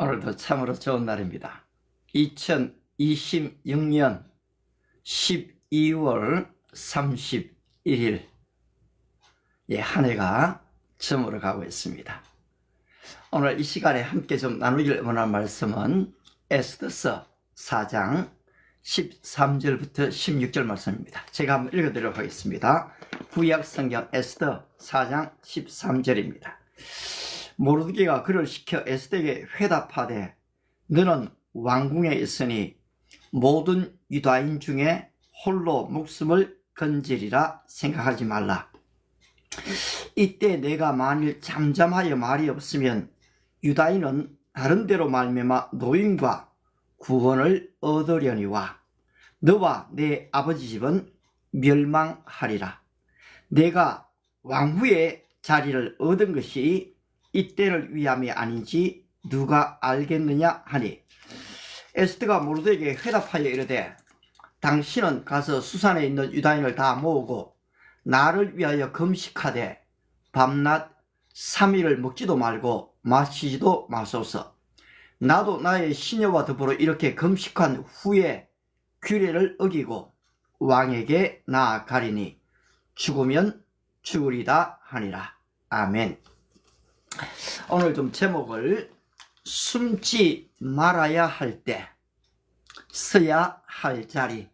오늘도 참으로 좋은 날입니다. 2026년 12월 31일 한 해가 저물어 가고 있습니다. 오늘 이 시간에 함께 좀 나누길 원하는 말씀은 에스더서 4장 13절부터 16절 말씀입니다. 제가 한번 읽어드리도록 하겠습니다. 구약 성경 에스더 4장 13절입니다. 모르드게가 그를 시켜 에스더에게 회답하되 너는 왕궁에 있으니 모든 유다인 중에 홀로 목숨을 건지리라 생각하지 말라. 이때 내가 만일 잠잠하여 말이 없으면 유다인은 다른 데로 말미암아 노임과 구원을 얻으려니와 너와 내 아버지 집은 멸망하리라. 내가 왕후의 자리를 얻은 것이 이때를 위함이 아닌지 누가 알겠느냐 하니 에스더가 모르드게에게 회답하여 이르되 당신은 가서 수산에 있는 유다인을 다 모으고 나를 위하여 금식하되 밤낮 3일을 먹지도 말고 마시지도 마소서. 나도 나의 시녀와 더불어 이렇게 금식한 후에 규례를 어기고 왕에게 나아가리니 죽으면 죽으리다 하니라. 아멘. 오늘 좀 제목을 숨지 말아야 할 때 서야 할 자리,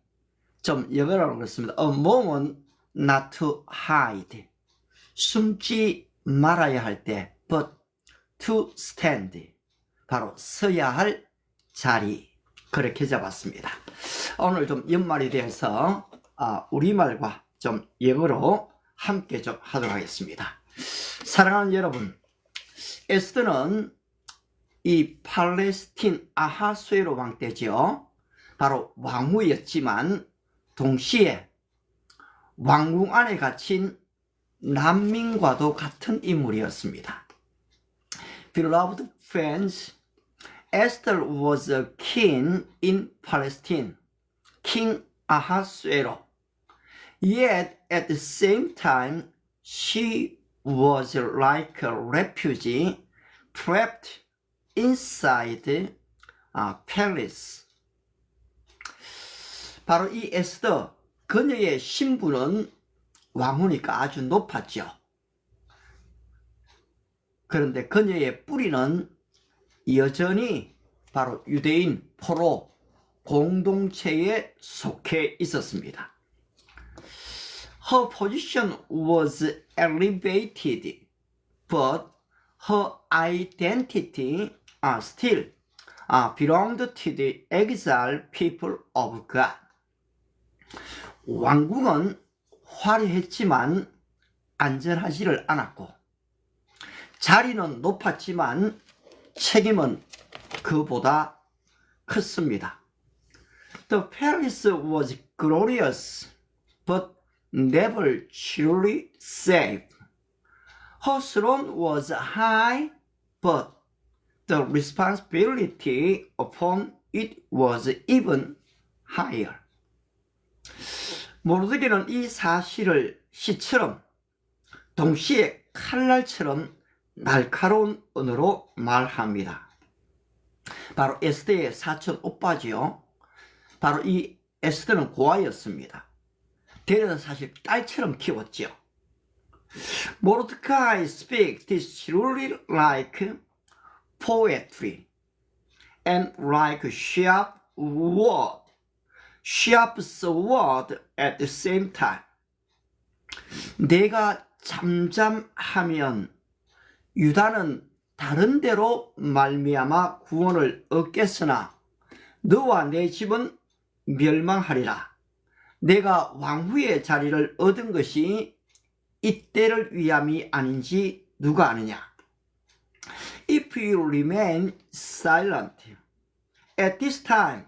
좀 영어로 그렇습니다. A moment not to hide. 숨지 말아야 할 때 but to stand. 바로 서야 할 자리, 그렇게 잡았습니다. 오늘 좀 연말이 되어서 우리말과 좀 영어로 함께 좀 하도록 하겠습니다. 사랑하는 여러분, 에스더는 이 팔레스틴 아하수에로 왕 때죠. 바로 왕후였지만 동시에 왕궁 안에 갇힌 난민과도 같은 인물이었습니다. Beloved friends, Esther was a king in Palestine, King Ahasuero. Yet at the same time, she was like a refugee trapped inside a palace. 바로 이 에스더, 그녀의 신분은 왕후니까 아주 높았죠. 그런데 그녀의 뿌리는 여전히 바로 유대인 포로 공동체에 속해 있었습니다. Her position was elevated, but her identity still belonged to the exiled people of God. 왕궁은 화려했지만 안전하지를 않았고 자리는 높았지만 책임은 그보다 컸습니다. The palace was glorious, but never truly safe. Her throne was high, but the responsibility upon it was even higher. 모르드게는 이 사실을 시처럼 동시에 칼날처럼 날카로운 언어로 말합니다. 바로 에스더의 사촌 오빠지요. 바로 이 에스더는 고아였습니다. 데려다 사실 딸처럼 키웠죠. Mordecai speaks this truly like poetry and like sharp sword at the same time. 내가 잠잠하면 유다는 다른 데로 말미암아 구원을 얻겠으나 너와 내 집은 멸망하리라. 내가 왕후의 자리를 얻은 것이 이때를 위함이 아닌지 누가 아느냐. If you remain silent at this time,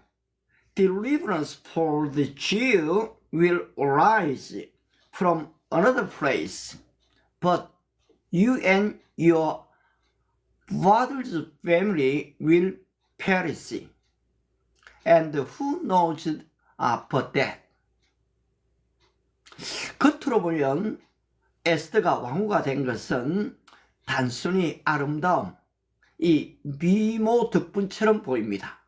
deliverance for the Jew will arise from another place, but you and your father's family will perish. And who knows but that? 겉으로 보면 에스더가 왕후가 된 것은 단순히 아름다움, 이 미모 덕분처럼 보입니다.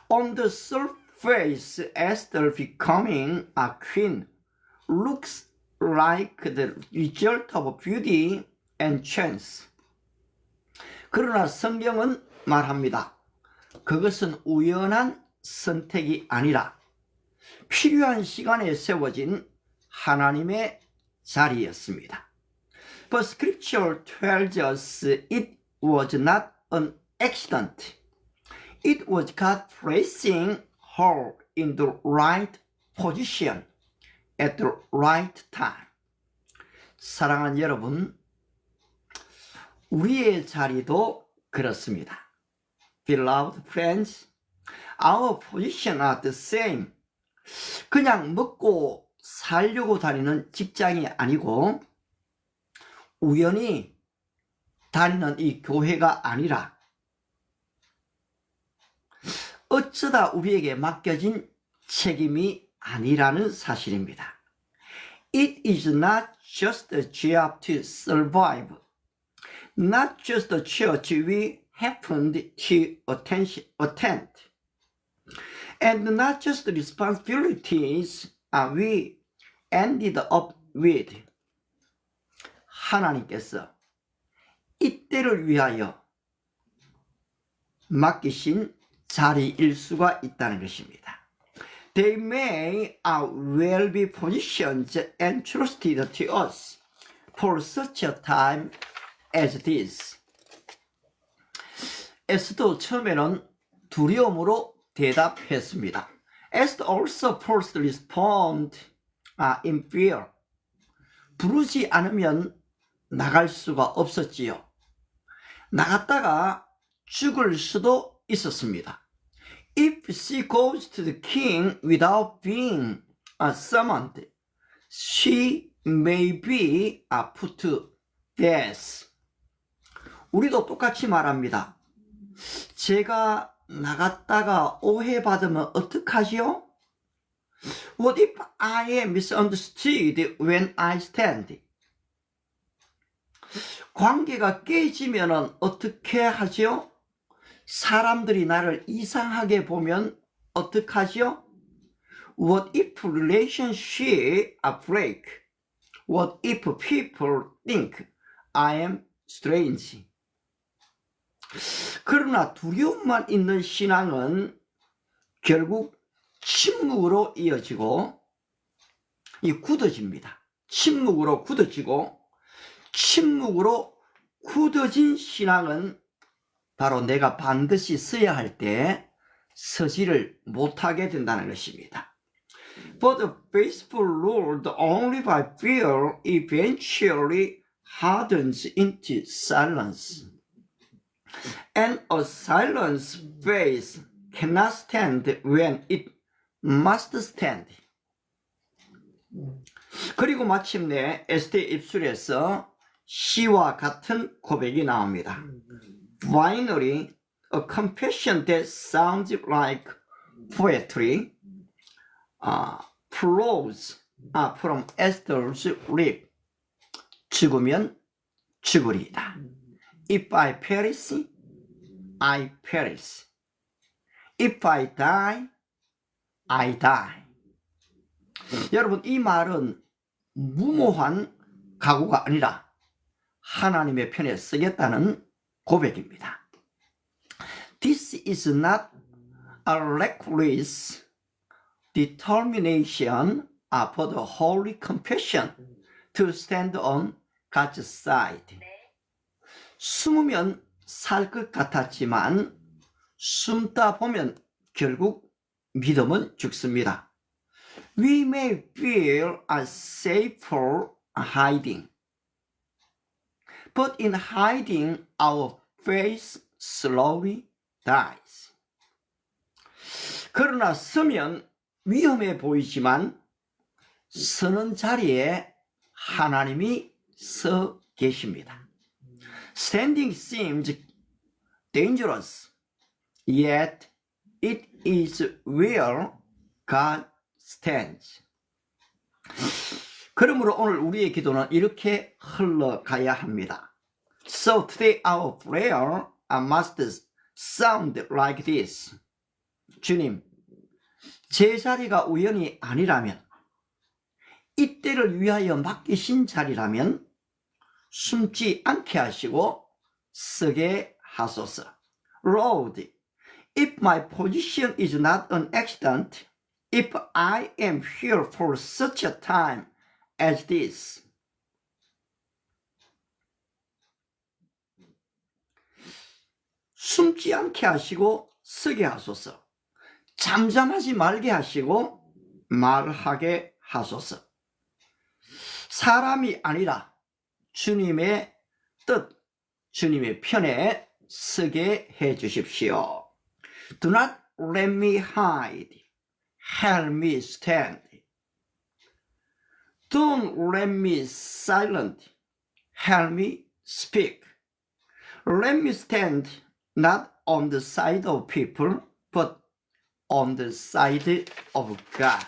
On the surface, Esther becoming a queen looks like the result of beauty and chance. 그러나 성경은 말합니다. 그것은 우연한 선택이 아니라 필요한 시간에 세워진 하나님의 자리였습니다. But scripture tells us it was not an accident. It was God placing her in the right position at the right time. 사랑하는 여러분, 우리의 자리도 그렇습니다. Beloved friends, our position are the same. 그냥 먹고 살려고 다니는 직장이 아니고 우연히 다니는 이 교회가 아니라 어쩌다 우리에게 맡겨진 책임이 아니라는 사실입니다. It is not just a job to survive. Not just the church we happened to attend. And not just the responsibilities we ended up with. 하나님께서 이때를 위하여 맡기신 자리일 수가 있다는 것입니다. They may well be positioned and trusted to us for such a time as this. 에스더 처음에는 두려움으로 대답했습니다. Esther also first respond in fear. 부르지 않으면 나갈 수가 없었지요. 나갔다가 죽을 수도 있었습니다. If she goes to the king without being summoned, she may be put to death. 우리도 똑같이 말합니다. 제가 나갔다가 오해받으면 어떡하지요? What if I am misunderstood when I stand? 관계가 깨지면 어떻게 하지요? 사람들이 나를 이상하게 보면 어떡하지요? What if relationship break? What if people think I am strange? 그러나 두려움만 있는 신앙은 결국 침묵으로 이어지고 굳어집니다. 침묵으로 굳어지고 침묵으로 굳어진 신앙은 바로 내가 반드시 서야 할 때 서지를 못하게 된다는 것입니다. But the faithful Lord only by fear eventually hardens into silence. And a silence faith cannot stand when it must stand. 그리고 마침내 에스더의 입술에서 시와 같은 고백이 나옵니다. Finally, a confession that sounds like poetry flows from Esther's lip. 죽으면 죽으리이다. If I perish, I perish. If I die, I die. 여러분, 이 말은 무모한 각오가 아니라 하나님의 편에 서겠다는 고백입니다. This is not a reckless determination but a holy confession to stand on God's side. 숨으면 살 것 같았지만 숨다 보면 결국 믿음은 죽습니다. We may feel safer hiding. But in hiding, our faith slowly dies. 그러나 서면 위험해 보이지만 서는 자리에 하나님이 서 계십니다. Standing seems dangerous, yet it is where God stands. 그러므로 오늘 우리의 기도는 이렇게 흘러가야 합니다. So today our prayer must sound like this. 주님, 제 자리가 우연이 아니라면, 이때를 위하여 맡기신 자리라면 숨지 않게 하시고 쓰게 하소서. Lord, if my position is not an accident, if I am here for such a time as this, 숨지 않게 하시고 쓰게 하소서. 잠잠하지 말게 하시고 말하게 하소서. 사람이 아니라 주님의 뜻, 주님의 편에 쓰게 해 주십시오. Do not let me hide. Help me stand. Don't let me silent. Help me speak. Let me stand not on the side of people, but on the side of God.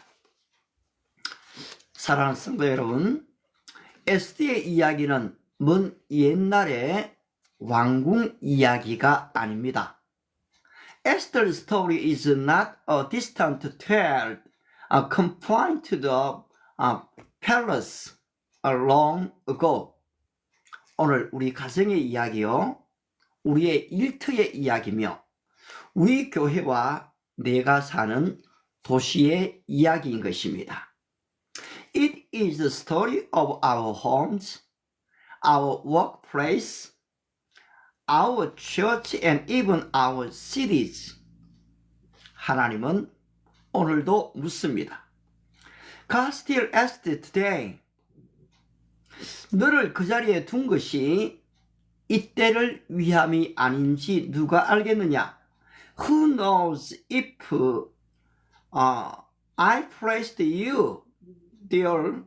사랑하는 성도 여러분, 에스더의 이야기는 먼 옛날의 왕궁 이야기가 아닙니다. Esther's story is not a distant tale confined to the palace long ago. 오늘 우리 가정의 이야기요, 우리의 일터의 이야기며 우리 교회와 내가 사는 도시의 이야기인 것입니다. It is the story of our homes, our workplace, our church, and even our cities. 하나님은 오늘도 묻습니다. God still asks today. 너를 그 자리에 둔 것이 이때를 위함이 아닌지 누가 알겠느냐? Who knows if I placed you there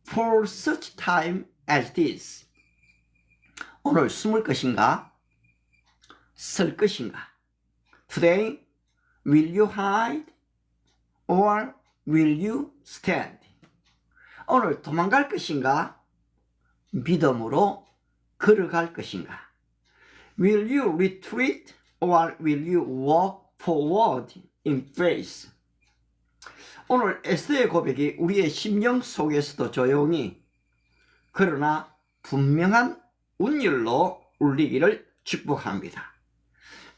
for such time as this? 오늘 숨을 것인가? 쓸 것인가? Today, will you hide or will you stand? 오늘 도망갈 것인가? 믿음으로 걸어갈 것인가? Will you retreat or will you walk forward in faith? 오늘 에스더의 고백이 우리의 심령 속에서도 조용히 그러나 분명한 운율로 울리기를 축복합니다.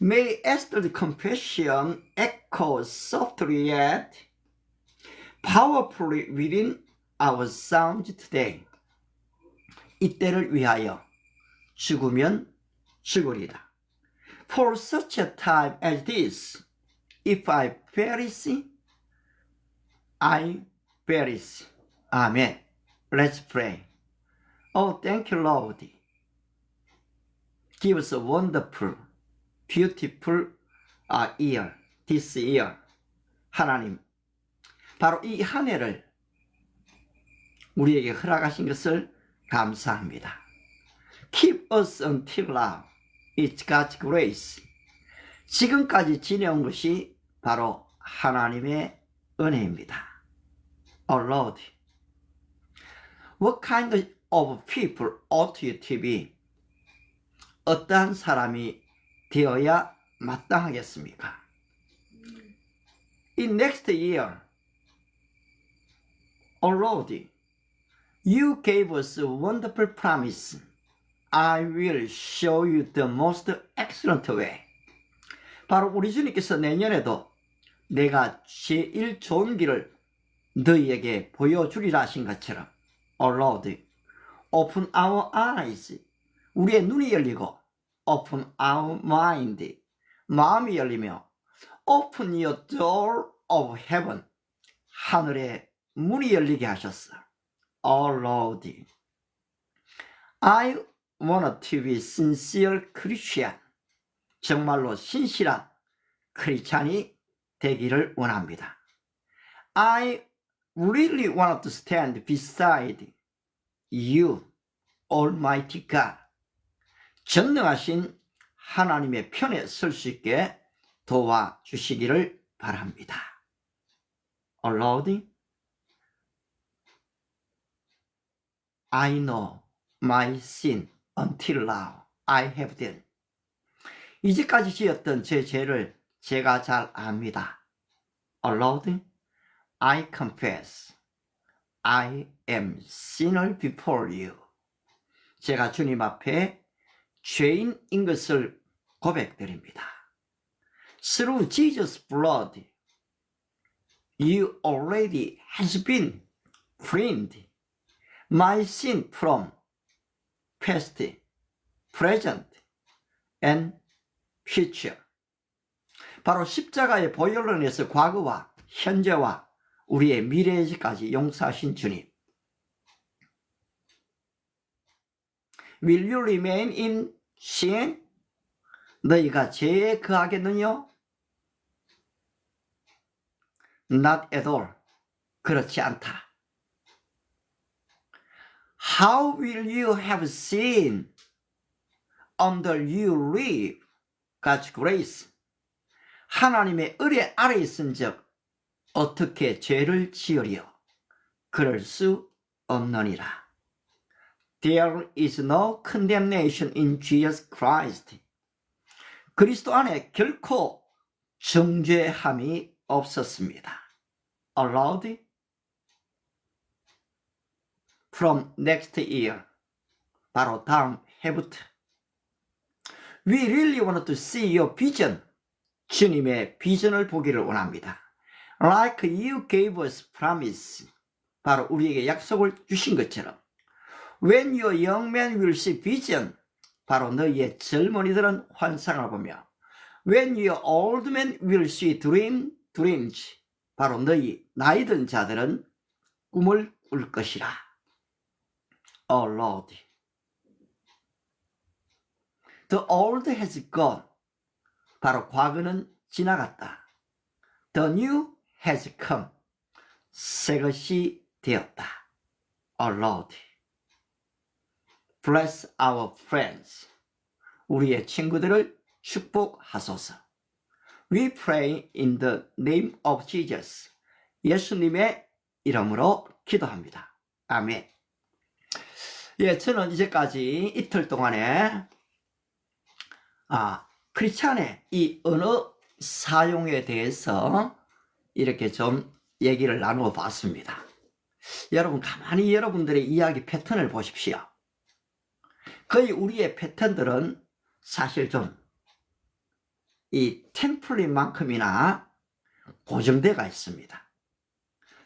May Esther's confession echo softly yet powerfully within our sound today. 이때를 위하여 죽으면 죽으리라. For such a time as this, if I perish, I perish. Amen. Let's pray. Oh, thank you, Lord. Give us a wonderful, beautiful year, this year. 하나님, 바로 이 한 해를 우리에게 허락하신 것을 감사합니다. Keep us until now. It's God's grace. 지금까지 지내온 것이 바로 하나님의 은혜입니다. Oh Lord, what kind of people ought you to be? 어떠한 사람이 되어야 마땅하겠습니까? In next year, oh Lord, you gave us a wonderful promise. I will show you the most excellent way. 바로 우리 주님께서 내년에도 내가 제일 좋은 길을 너희에게 보여주리라 하신 것처럼, Oh Lord, open our eyes. 우리의 눈이 열리고, open our mind. 마음이 열리며, open your door of heaven. 하늘의 문이 열리게 하셨어. Oh Lord, I want to be sincere Christian. 정말로 신실한 크리스찬이 되기를 원합니다. I really want to stand beside you, Almighty God. 전능하신 하나님의 편에 설 수 있게 도와주시기를 바랍니다. Oh Lord, I know my sin until now. I have done. 이제까지 지었던 제 죄를 제가 잘 압니다. Lord, I confess I am sinner before you. 제가 주님 앞에 죄인인 것을 고백드립니다. Through Jesus' blood, you already has been cleansed my sin from past, present, and future. 바로 십자가의 보혈로 인해서 과거와 현재와 우리의 미래까지 용서하신 주님. Will you remain in sin? 너희가 죄에 거하겠느냐? Not at all. 그렇지 않다. How will you have sin under you live God's grace? 하나님의 은혜 아래 있은즉 어떻게 죄를 지으려? 그럴 수 없느니라. There is no condemnation in Jesus Christ. 그리스도 안에 결코 정죄함이 없었습니다. Allowed from next year. 바로 다음 해부터. We really want to see your vision. 주님의 비전을 보기를 원합니다. Like you gave us promise. 바로 우리에게 약속을 주신 것처럼. When your young men will see vision. 바로 너희의 젊은이들은 환상을 보며. When your old men will see dreams. 바로 너희 나이 든 자들은 꿈을 꿀 것이라. Oh Lord. The old has gone. 바로 과거는 지나갔다. The new has come. 새 것이 되었다. Oh Lord. Bless our friends. 우리의 친구들을 축복하소서. We pray in the name of Jesus. 예수님의 이름으로 기도합니다. 아멘. 예, 저는 이제까지 이틀 동안에 크리스찬의 이 언어 사용에 대해서 이렇게 좀 얘기를 나누어 봤습니다. 여러분 가만히 여러분들의 이야기 패턴을 보십시오. 거의 우리의 패턴들은 사실 좀 이 템플릿만큼이나 고정되어 있습니다.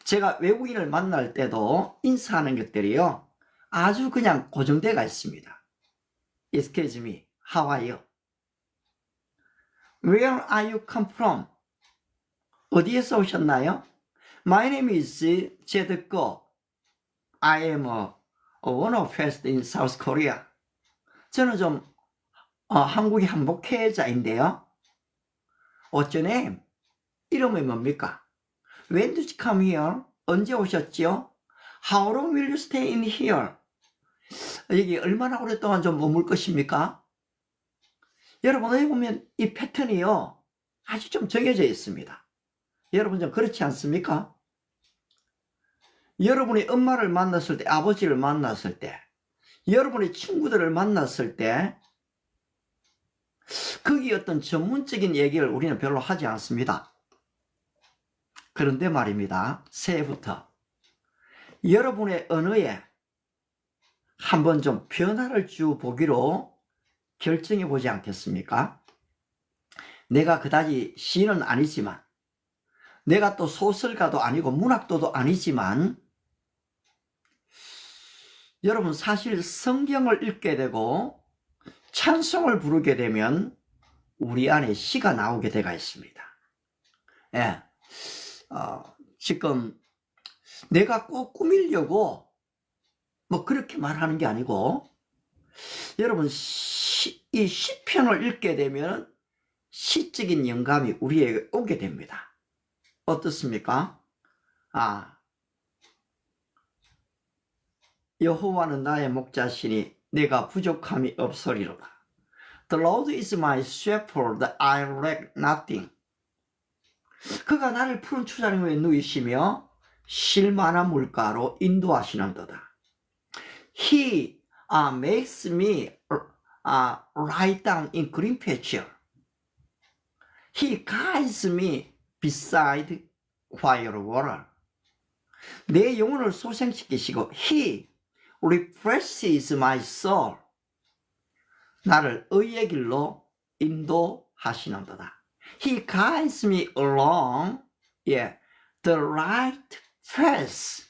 제가 외국인을 만날 때도 인사하는 것들이요 아주 그냥 고정되어 있습니다. Excuse me, how are you? Where are you come from? 어디에서 오셨나요? My name is 제드거. I am one of first in South Korea. 저는 좀 한국의 한복회자인데요. What's your name? 이름이 뭡니까? When did you come here? 언제 오셨지요? How long will you stay in here? 여기 얼마나 오랫동안 좀 머물 것입니까? 여러분 여기 보면 이 패턴이요 아주 좀 정해져 있습니다. 여러분 좀 그렇지 않습니까? 여러분이 엄마를 만났을 때, 아버지를 만났을 때, 여러분의 친구들을 만났을 때 거기 어떤 전문적인 얘기를 우리는 별로 하지 않습니다. 그런데 말입니다. 새해부터 여러분의 언어에 한번 좀 변화를 주보기로 결정해 보지 않겠습니까? 내가 그다지 시는 아니지만, 내가 또 소설가도 아니고 문학도도 아니지만, 여러분 사실 성경을 읽게 되고 찬송을 부르게 되면 우리 안에 시가 나오게 되어 있습니다. 예, 지금 내가 꼭 꾸미려고 뭐 그렇게 말하는 게 아니고, 여러분 이 시편을 읽게 되면 시적인 영감이 우리에게 오게 됩니다. 어떻습니까? 여호와는 나의 목자시니 내가 부족함이 없으리로다. The Lord is my shepherd, I lack nothing. 그가 나를 푸른 초장에 누이시며 쉴만한 물가로 인도하시는도다. He makes me lie down in green pasture. He guides me beside quiet water. 내 영혼을 소생시키시고 He refreshes my soul. 나를 의의 길로 인도하시는도다. He guides me along the right path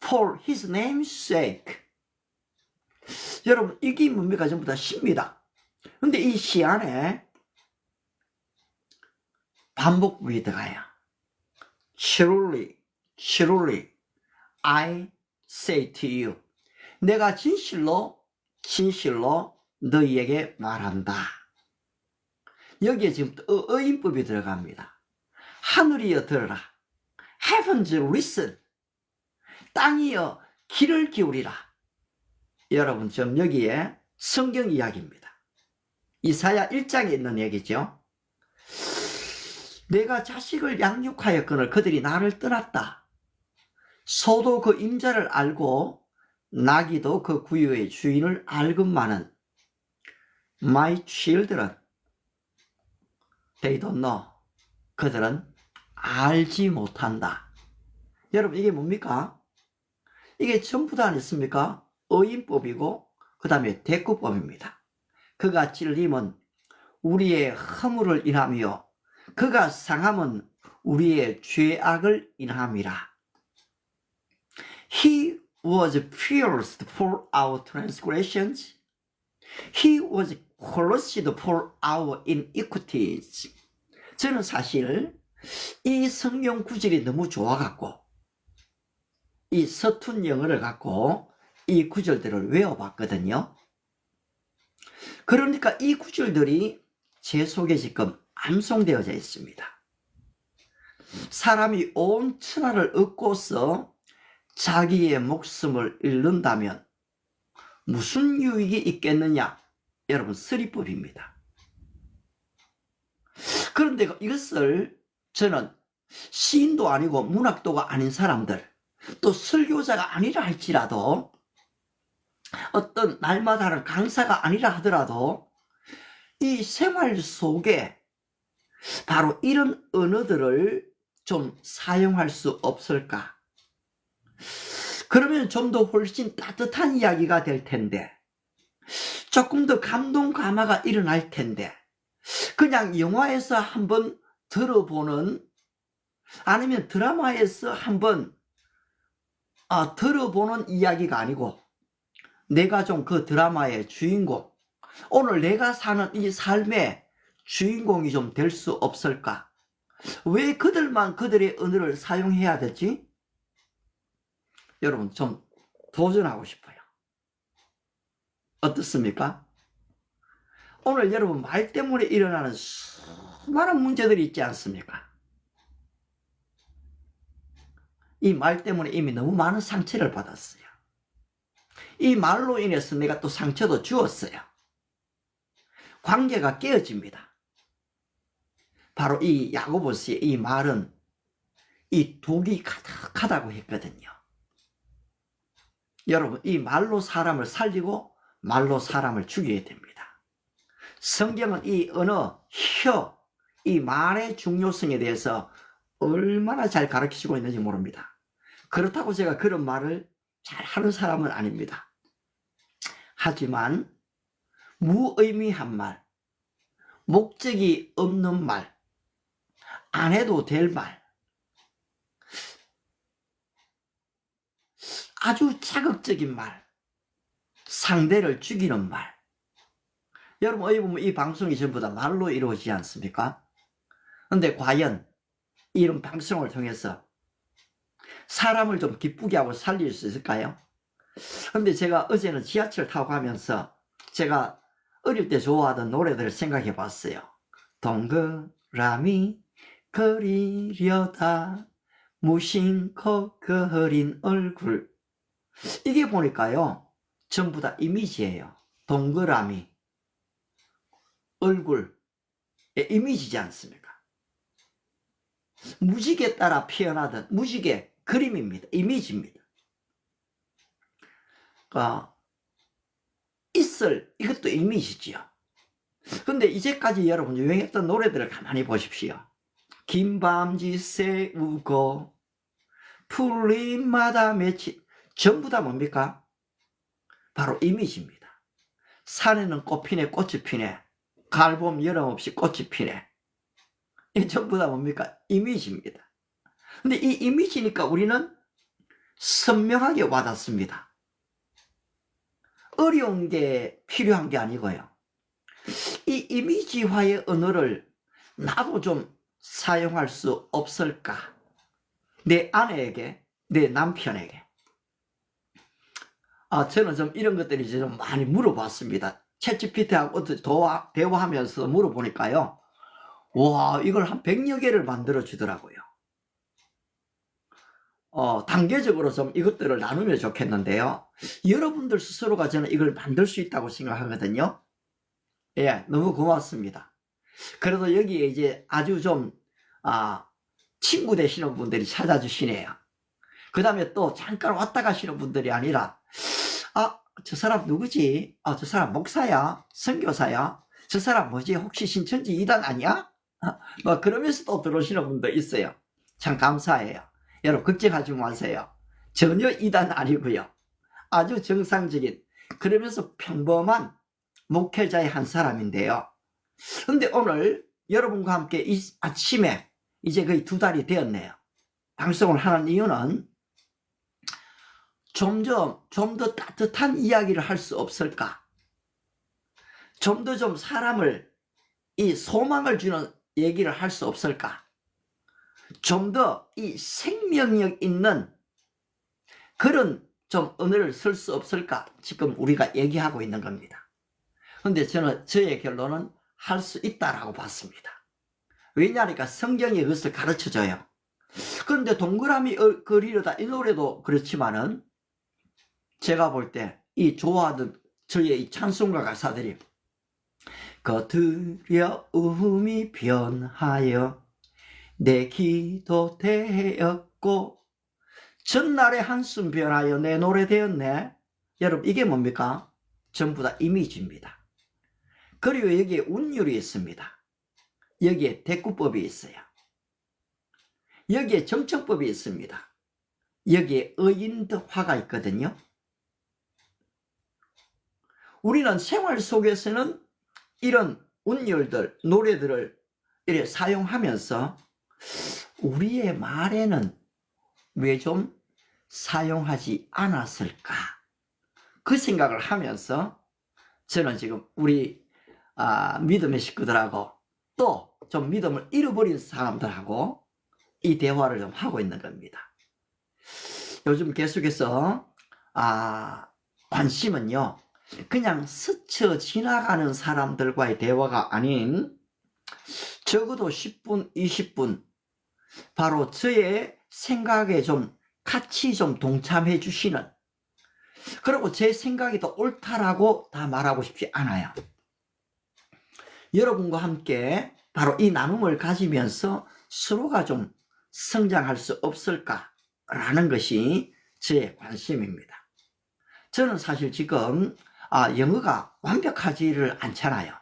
for His name's sake. 여러분, 이게 뭡니까? 전부 다 시입니다. 근데 이 시 안에 반복부에 들어가요. Truly, truly, I say to you. 내가 진실로, 진실로 너희에게 말한다. 여기에 지금 어인법이 들어갑니다. 하늘이여 들어라. Heavens listen. 땅이여 귀를 기울이라. 여러분, 지금 여기에 성경 이야기입니다. 이사야 1장에 있는 얘기죠. 내가 자식을 양육하였거늘 그들이 나를 떠났다. 소도 그 임자를 알고 나귀도 그 구유의 주인을 알건만은 My children, they don't know. 그들은 알지 못한다. 여러분, 이게 뭡니까? 이게 전부 다 아니습니까? 어인법이고 그 다음에 대꾸법입니다. 그가 찔림은 우리의 허물을 인하며 그가 상함은 우리의 죄악을 인함이라. He was pierced for our transgressions. He was crushed for our iniquities. 저는 사실 이 성경 구절이 너무 좋아갖고 이 서툰 영어를 갖고 이 구절들을 외워봤거든요. 그러니까 이 구절들이 제 속에 지금 암송되어져 있습니다. 사람이 온 천하를 얻고서 자기의 목숨을 잃는다면 무슨 유익이 있겠느냐? 여러분, 쓰리법입니다. 그런데 이것을 저는 시인도 아니고 문학도가 아닌 사람들, 또 설교자가 아니라 할지라도, 어떤 날마다 하는 강사가 아니라 하더라도 이 생활 속에 바로 이런 언어들을 좀 사용할 수 없을까? 그러면 좀 더 훨씬 따뜻한 이야기가 될 텐데, 조금 더 감동 감화가 일어날 텐데, 그냥 영화에서 한번 들어보는, 아니면 드라마에서 한번 들어보는 이야기가 아니고, 내가 좀 그 드라마의 주인공, 오늘 내가 사는 이 삶의 주인공이 좀 될 수 없을까? 왜 그들만 그들의 언어를 사용해야 되지? 여러분, 좀 도전하고 싶어요. 어떻습니까? 오늘 여러분, 말 때문에 일어나는 수많은 문제들이 있지 않습니까? 이 말 때문에 이미 너무 많은 상처를 받았어요. 이 말로 인해서 내가 또 상처도 주었어요. 관계가 깨어집니다. 바로 이 야고보스의 이 말은 이 독이 가득하다고 했거든요. 여러분, 이 말로 사람을 살리고 말로 사람을 죽여야 됩니다. 성경은 이 언어, 혀, 이 말의 중요성에 대해서 얼마나 잘 가르치고 있는지 모릅니다. 그렇다고 제가 그런 말을 잘 하는 사람은 아닙니다. 하지만 무의미한 말, 목적이 없는 말, 안 해도 될 말, 아주 자극적인 말, 상대를 죽이는 말. 여러분, 어디 보면 이 방송이 전부 다 말로 이루어지지 않습니까? 근데 과연 이런 방송을 통해서 사람을 좀 기쁘게 하고 살릴 수 있을까요? 근데 제가 어제는 지하철 타고 가면서 제가 어릴 때 좋아하던 노래들을 생각해 봤어요. 동그라미 그리려다 무심코 그린 얼굴. 이게 보니까요, 전부 다 이미지예요. 동그라미, 얼굴의 이미지지 않습니까? 무지개 따라 피어나던 무지개 그림입니다. 이미지입니다. 이 이것을 이것도 이미지지요. 근데 이제까지 여러분 유행했던 노래들을 가만히 보십시오. 긴 밤지 새우고 풀잎마다 맺힌 전부 다 뭡니까? 바로 이미지입니다. 산에는 꽃 피네, 꽃이 피네. 가을, 봄, 여름 없이 꽃이 피네. 이게 전부 다 뭡니까? 이미지입니다. 근데 이 이미지니까 우리는 선명하게 와닿습니다. 어려운 게 필요한 게 아니고요. 이 이미지화의 언어를 나도 좀 사용할 수 없을까? 내 아내에게, 내 남편에게. 저는 좀 이런 것들이 좀 많이 물어봤습니다. 챗GPT하고 대화하면서 물어보니까요. 와, 이걸 한 100여 개를 만들어 주더라고요. 단계적으로 좀 이것들을 나누면 좋겠는데요. 여러분들 스스로가 저는 이걸 만들 수 있다고 생각하거든요. 예, 너무 고맙습니다. 그래도 여기에 이제 아주 좀, 친구 되시는 분들이 찾아주시네요. 그 다음에 또 잠깐 왔다 가시는 분들이 아니라, 저 사람 누구지? 저 사람 목사야? 선교사야? 저 사람 뭐지? 혹시 신천지 이단 아니야? 뭐 그러면서 또 들어오시는 분도 있어요. 참 감사해요. 여러분 걱정하지 마세요. 전혀 이단 아니고요. 아주 정상적인 그러면서 평범한 목회자의 한 사람인데요. 근데 오늘 여러분과 함께 이 아침에 이제 거의 2달이 되었네요. 방송을 하는 이유는 좀 더 따뜻한 이야기를 할 수 없을까? 좀 더 사람을 이 소망을 주는 얘기를 할 수 없을까? 좀 더 이 생명력 있는 그런 좀 언어를 쓸 수 없을까? 지금 우리가 얘기하고 있는 겁니다. 근데 저의 결론은 할 수 있다라고 봤습니다. 왜냐하니까 성경이 그것을 가르쳐줘요. 그런데 동그라미 그리려다 이 노래도 그렇지만은 제가 볼 때 이 좋아하던 저의 이 찬송가 가사들이 거두려움이 변하여 내 기도 되었고 전날의 한숨 변하여 내 노래 되었네. 여러분 이게 뭡니까? 전부 다 이미지입니다. 그리고 여기에 운율이 있습니다. 여기에 대꾸법이 있어요. 여기에 정청법이 있습니다. 여기에 의인화가 있거든요. 우리는 생활 속에서는 이런 운율들, 노래들을 이렇게 사용하면서 우리의 말에는 왜 좀 사용하지 않았을까? 그 생각을 하면서 저는 지금 우리 믿음의 식구들하고 또 좀 믿음을 잃어버린 사람들하고 이 대화를 좀 하고 있는 겁니다. 요즘 계속해서 관심은요 그냥 스쳐 지나가는 사람들과의 대화가 아닌 적어도 10분, 20분 바로 저의 생각에 좀 같이 좀 동참해 주시는, 그리고 제 생각이 더 옳다라고 다 말하고 싶지 않아요. 여러분과 함께 바로 이 나눔을 가지면서 서로가 좀 성장할 수 없을까라는 것이 저의 관심입니다. 저는 사실 지금 영어가 완벽하지를 않잖아요.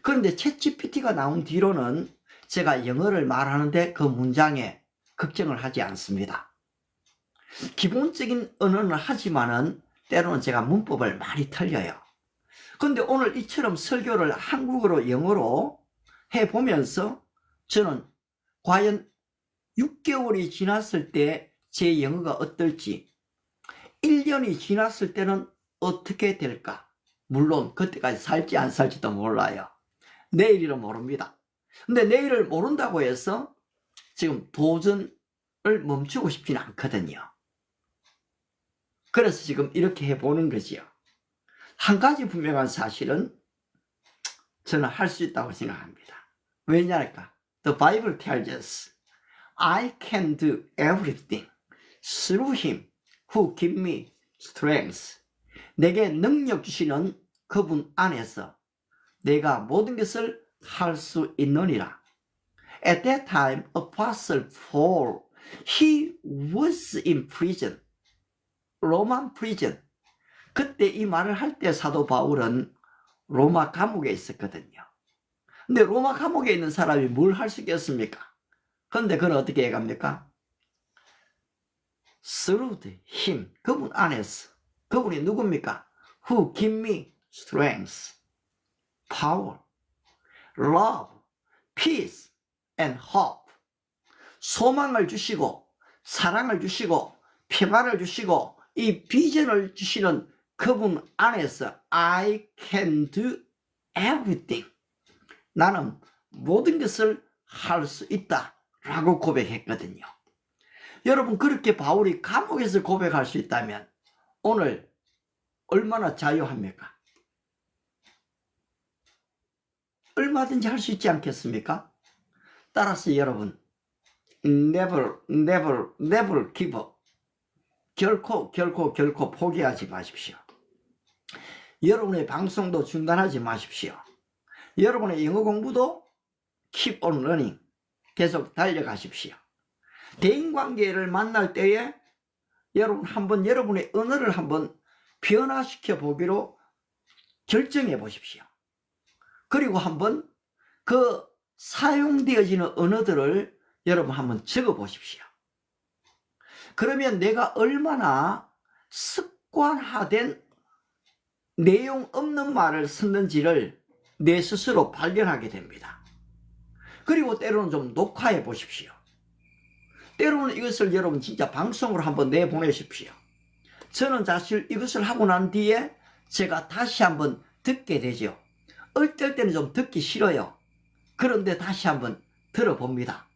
그런데 챗GPT가 나온 뒤로는 제가 영어를 말하는데 그 문장에 걱정을 하지 않습니다. 기본적인 언어는 하지만은 때로는 제가 문법을 많이 틀려요. 그런데 오늘 이처럼 설교를 한국어로 영어로 해보면서 저는 과연 6개월이 지났을 때 제 영어가 어떨지, 1년이 지났을 때는 어떻게 될까? 물론 그때까지 살지 안 살지도 몰라요. 내일은 모릅니다. 근데 내일을 모른다고 해서 지금 도전을 멈추고 싶지는 않거든요. 그래서 지금 이렇게 해보는 거지요. 한 가지 분명한 사실은 저는 할 수 있다고 생각합니다. 왜냐할까? The Bible tells us I can do everything through him who gives me strength. 내게 능력 주시는 그분 안에서 내가 모든 것을 할 수 있느니라. At that time, Apostle Paul, he was in prison, Roman prison. 그때 이 말을 할 때 사도 바울은 로마 감옥에 있었거든요. 근데 로마 감옥에 있는 사람이 뭘 할 수 있겠습니까? 근데 그는 어떻게 해갑니까? Through him, 그분 안에서. 그분이 누굽니까? Who give me strength, power, love, peace, and hope. 소망을 주시고, 사랑을 주시고, 평안을 주시고, 이 비전을 주시는 그분 안에서 I can do everything. 나는 모든 것을 할 수 있다 라고 고백했거든요. 여러분, 그렇게 바울이 감옥에서 고백할 수 있다면 오늘 얼마나 자유합니까? 얼마든지 할 수 있지 않겠습니까? 따라서 여러분, never give up. 결코 포기하지 마십시오. 여러분의 방송도 중단하지 마십시오. 여러분의 영어 공부도 keep on learning. 계속 달려가십시오. 대인관계를 만날 때에 여러분 한번 여러분의 언어를 한번 변화시켜 보기로 결정해 보십시오. 그리고 한번 그 사용되어지는 언어들을 여러분 한번 적어 보십시오. 그러면 내가 얼마나 습관화된 내용 없는 말을 쓰는지를 내 스스로 발견하게 됩니다. 그리고 때로는 좀 녹화해 보십시오. 때로는 이것을 여러분 진짜 방송으로 한번 내보내십시오. 저는 사실 이것을 하고 난 뒤에 제가 다시 한번 듣게 되죠. 어떨 때는 좀 듣기 싫어요. 그런데 다시 한번 들어봅니다.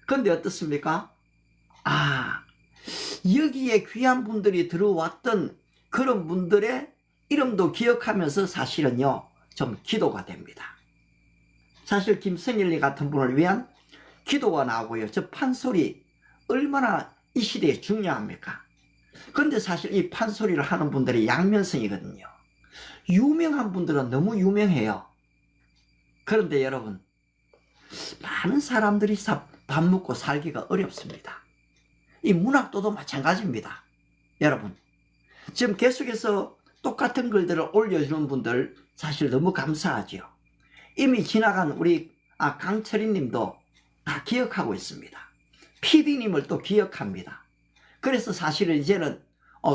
그런데 어떻습니까? 여기에 귀한 분들이 들어왔던 그런 분들의 이름도 기억하면서 사실은요 좀 기도가 됩니다. 사실 김성일리 같은 분을 위한 기도가 나오고요. 저 판소리 얼마나 이 시대에 중요합니까? 그런데 사실 이 판소리를 하는 분들이 양면성이거든요. 유명한 분들은 너무 유명해요. 그런데 여러분, 많은 사람들이 밥 먹고 살기가 어렵습니다. 이 문학도도 마찬가지입니다. 여러분, 지금 계속해서 똑같은 글들을 올려주는 분들 사실 너무 감사하죠. 이미 지나간 우리 강철희 님도 다 기억하고 있습니다. PD님을 또 기억합니다. 그래서 사실은 이제는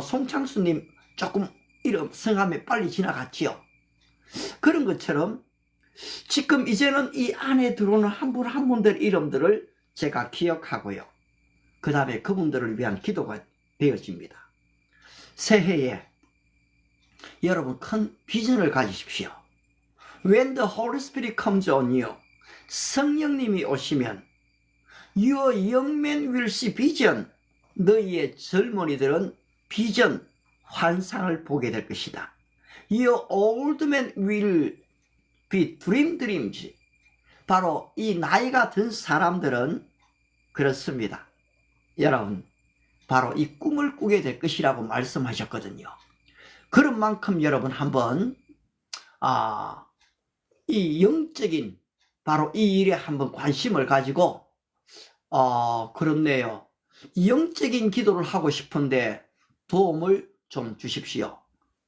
송창수 님 조금 이름 성함이 빨리 지나갔지요. 그런 것처럼 지금 이제는 이 안에 들어오는 한 분 한 분들 이름들을 제가 기억하고요. 그 다음에 그분들을 위한 기도가 되어집니다. 새해에 여러분 큰 비전을 가지십시오. When the Holy Spirit comes on you, 성령님이 오시면 Your young men will see vision. 너희의 젊은이들은 비전, 환상을 보게 될 것이다. Your old men will be dreams. 바로 이 나이가 든 사람들은 그렇습니다. 여러분, 바로 이 꿈을 꾸게 될 것이라고 말씀하셨거든요. 그런 만큼 여러분 한번 이 영적인 바로 이 일에 한번 관심을 가지고 그렇네요. 영적인 기도를 하고 싶은데 도움을 좀 주십시오.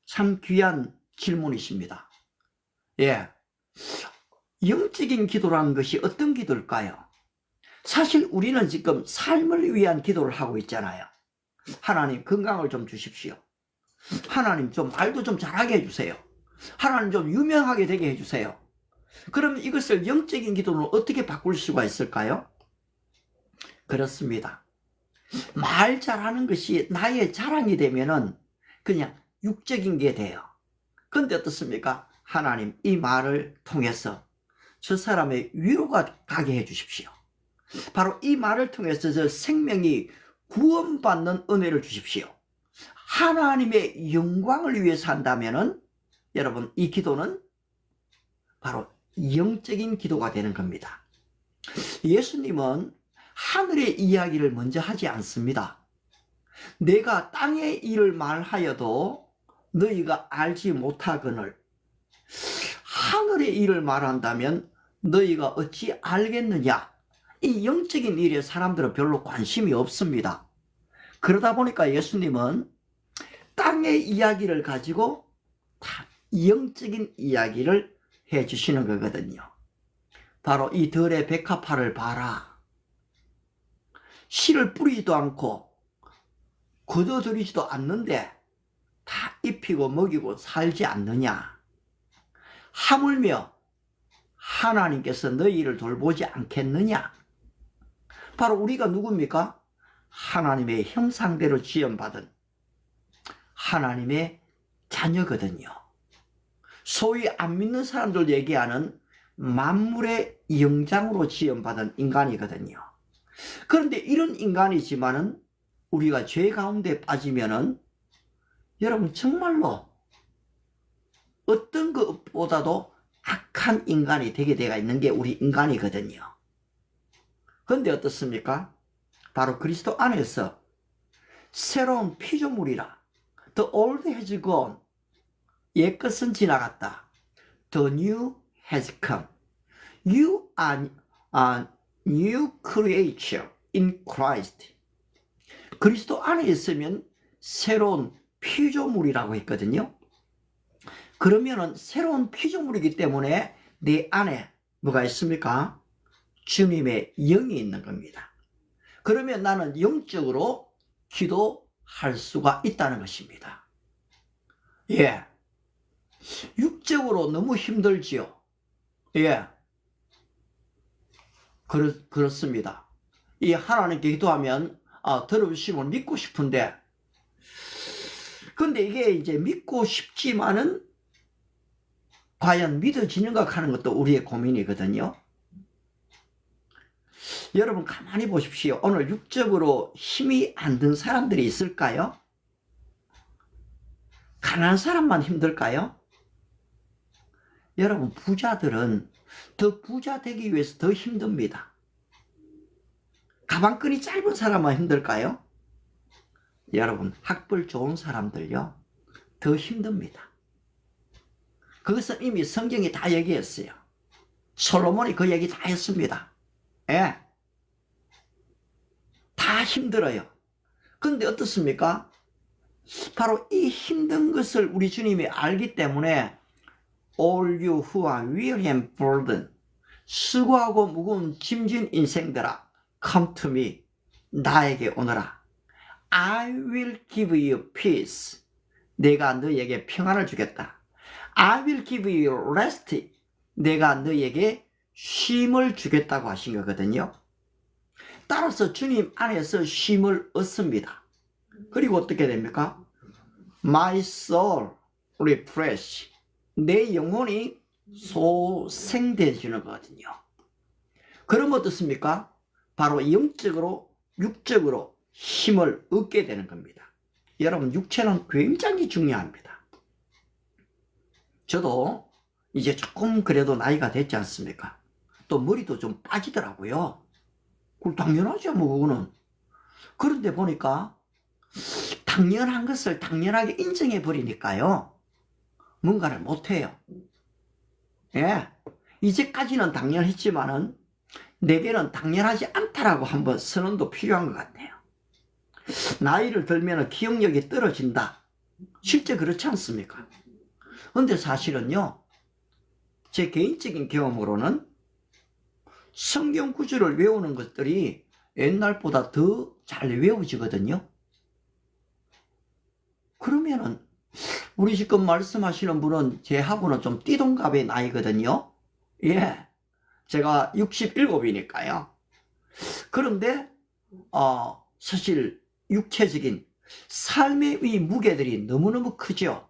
참 귀한 질문이십니다. 예, 영적인 기도라는 것이 어떤 기도일까요? 사실 우리는 지금 삶을 위한 기도를 하고 있잖아요. 하나님 건강을 좀 주십시오. 하나님 좀 말도 좀 잘하게 해주세요. 하나님 좀 유명하게 되게 해주세요. 그럼 이것을 영적인 기도로 어떻게 바꿀 수가 있을까요? 그렇습니다. 말 잘하는 것이 나의 자랑이 되면은 그냥 육적인 게 돼요. 그런데 어떻습니까? 하나님 이 말을 통해서 저 사람의 위로가 가게 해 주십시오. 바로 이 말을 통해서 저 생명이 구원받는 은혜를 주십시오. 하나님의 영광을 위해서 한다면은 여러분 이 기도는 바로 영적인 기도가 되는 겁니다. 예수님은 하늘의 이야기를 먼저 하지 않습니다. 내가 땅의 일을 말하여도 너희가 알지 못하거늘 하늘의 일을 말한다면 너희가 어찌 알겠느냐. 이 영적인 일에 사람들은 별로 관심이 없습니다. 그러다 보니까 예수님은 땅의 이야기를 가지고 다 영적인 이야기를 해주시는 거거든요. 바로 이 들의 백합화를 봐라. 씨를 뿌리지도 않고 거둬들이지도 않는데 다 입히고 먹이고 살지 않느냐. 하물며 하나님께서 너희를 돌보지 않겠느냐. 바로 우리가 누굽니까? 하나님의 형상대로 지음받은 하나님의 자녀거든요. 소위 안 믿는 사람들 얘기하는 만물의 영장으로 지음받은 인간이거든요. 그런데 이런 인간이지만은 우리가 죄 가운데 빠지면은 여러분 정말로 어떤 것보다도 악한 인간이 되게 되어 있는 게 우리 인간이거든요. 그런데 어떻습니까? 바로 그리스도 안에서 새로운 피조물이라. The old has gone. 옛것은 지나갔다. The new has come. You are a new creature in Christ. 그리스도 안에 있으면 새로운 피조물이라고 했거든요. 그러면은 새로운 피조물이기 때문에 내 안에 뭐가 있습니까? 주님의 영이 있는 겁니다. 그러면 나는 영적으로 기도할 수가 있다는 것입니다. 예. 육적으로 너무 힘들지요. 예. 그렇습니다. 이 하나님께 기도하면 들어주심을 믿고 싶은데, 근데 이게 이제 믿고 싶지만은 과연 믿어지는가 하는 것도 우리의 고민이거든요. 여러분 가만히 보십시오. 오늘 육적으로 힘이 안 든 사람들이 있을까요? 가난한 사람만 힘들까요? 여러분 부자들은 더 부자 되기 위해서 더 힘듭니다. 가방끈이 짧은 사람만 힘들까요? 여러분 학벌 좋은 사람들요 더 힘듭니다. 그것은 이미 성경이 다 얘기했어요. 솔로몬이 그 얘기 다 했습니다. 예. 다 힘들어요. 그런데 어떻습니까? 바로 이 힘든 것을 우리 주님이 알기 때문에 All you who are weary and burdened, 수고하고 무거운 짐진 인생들아, come to me, 나에게 오너라. I will give you peace, 내가 너에게 평안을 주겠다. I will give you rest, 내가 너에게 쉼을 주겠다고 하신 거거든요. 따라서 주님 안에서 쉼을 얻습니다. 그리고 어떻게 됩니까? My soul refresh, 내 영혼이 소생되어지는 거거든요. 그럼 어떻습니까? 바로 영적으로 육적으로 힘을 얻게 되는 겁니다. 여러분 육체는 굉장히 중요합니다. 저도 이제 조금 그래도 나이가 됐지 않습니까? 또 머리도 좀 빠지더라고요. 그럼 당연하죠, 뭐 그거는. 그런데 보니까 당연한 것을 당연하게 인정해 버리니까요, 뭔가를 못해요. 예, 이제까지는 당연했지만은 내게는 당연하지 않다라고 한번 선언도 필요한 것 같아요. 나이를 들면 기억력이 떨어진다. 실제 그렇지 않습니까? 근데 사실은요, 제 개인적인 경험으로는 성경 구절을 외우는 것들이 옛날보다 더 잘 외워지거든요. 그러면은 우리 지금 말씀하시는 분은 제하고는 좀 띠동갑의 나이거든요. 예, 제가 67이니까요. 그런데 사실 육체적인 삶의 이 무게들이 너무너무 크죠.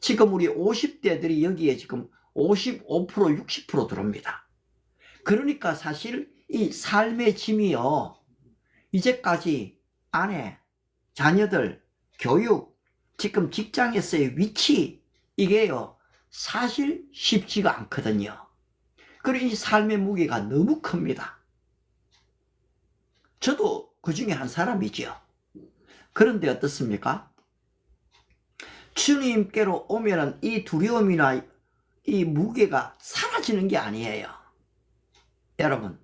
지금 우리 50대들이 여기에 지금 55%, 60% 들어옵니다. 그러니까 사실 이 삶의 짐이요, 이제까지 아내, 자녀들, 교육, 지금 직장에서의 위치, 이게요 사실 쉽지가 않거든요. 그리고 이 삶의 무게가 너무 큽니다. 저도 그 중에 한 사람이죠. 그런데 어떻습니까? 주님께로 오면은 이 두려움이나 이 무게가 사라지는 게 아니에요. 여러분,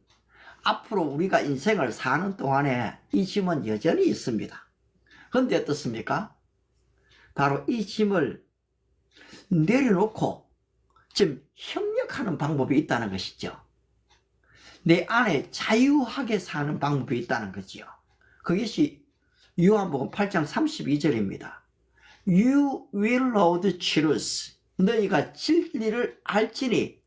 앞으로 우리가 인생을 사는 동안에 이 짐은 여전히 있습니다. 그런데 어떻습니까? 바로 이 짐을 내려놓고 좀 협력하는 방법이 있다는 것이죠. 내 안에 자유하게 사는 방법이 있다는 거지요. 그것이 요한복음 8장 32절입니다. You will know the truth. 너희가 진리를 알지니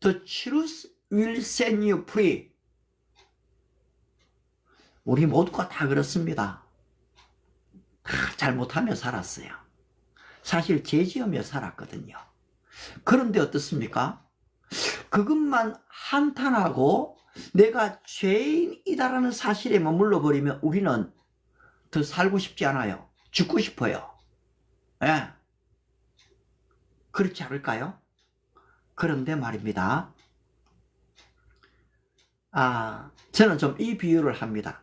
The truth will set you free. 우리 모두가 다 그렇습니다. 다 잘못하며 살았어요. 사실 죄지으며 살았거든요. 그런데 어떻습니까? 그것만 한탄하고 내가 죄인이다라는 사실에 머물러 버리면 우리는 더 살고 싶지 않아요. 죽고 싶어요. 예. 그렇지 않을까요? 그런데 말입니다. 저는 좀 이 비유를 합니다.